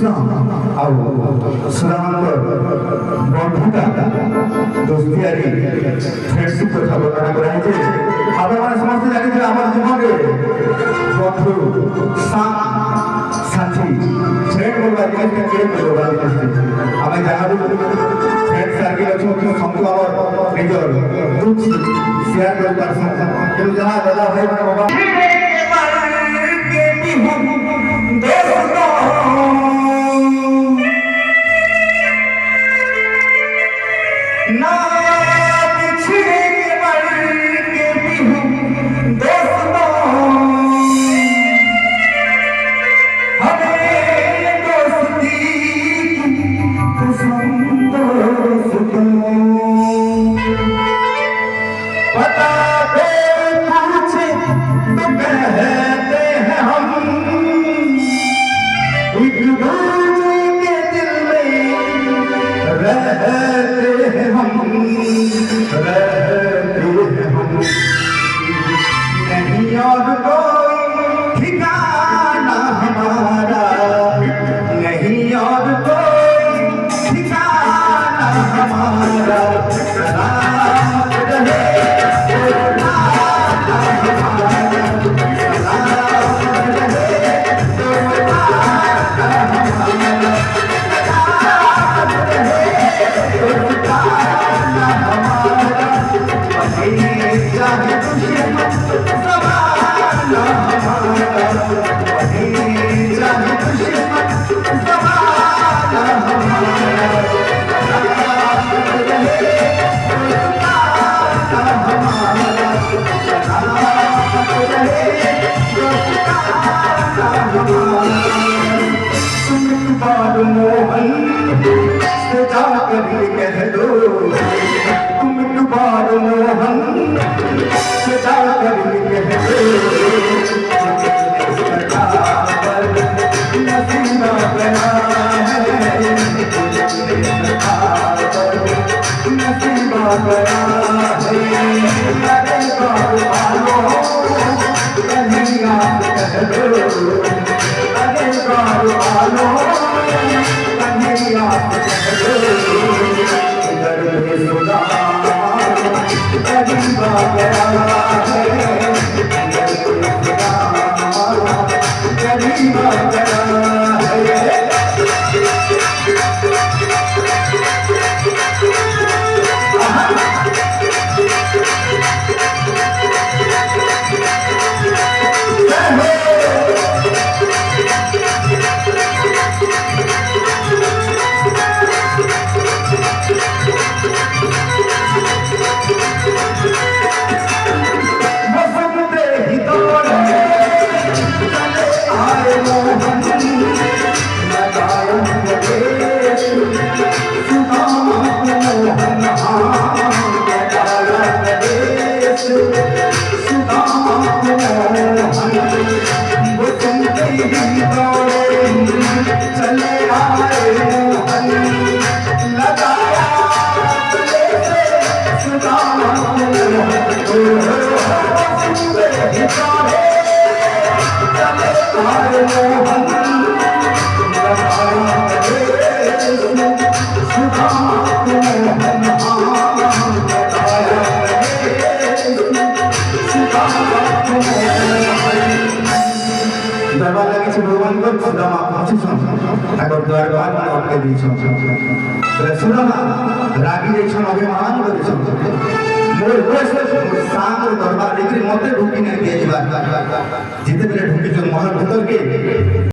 कृष्ण आउ सुदामांकर बंधुता दोस्तियारी फ्रेंडशिप कथा वर्णना कराई जे आपण माने समस्त जानि जे हमर जीवन रे बंधु साथी फ्रेंड बोलबा जिनिस के फ्रेंड बोलबा जिनिस हमें जहां भी फ्रेंड सर्किल अछि कि संग और निजर दुख शेयर कर परसन कि जहां दादा भाई माने बाबा के भी हम दोस्तों ना पिछड़े मर के भी हम दोस्तों हमें दोस्ती पसंद पता दे पूछे तो कहते हैं हम एक दूसरे के दिल में रहते हैं हम नहीं और कोई ठिकाना हमारा नहीं और कोई ठिकाना हमारा सलाम रहे मोहन सजा कर कह दो तुम बार मोहन सजा कर कह दो नसीबा बना है नसीबा बना है अरे बार आलो कहीं आप कह दो अरे बार आलो दरबार लगे भगवान को सुदामा अच्छे अगर दरबार में आपके बीच सुदामा रागी देखो अभिमान को मोर बस सांग दरबार लेकिन मते ढुकी नहीं दिए जिते बेले ढुकी जो महल भीतर के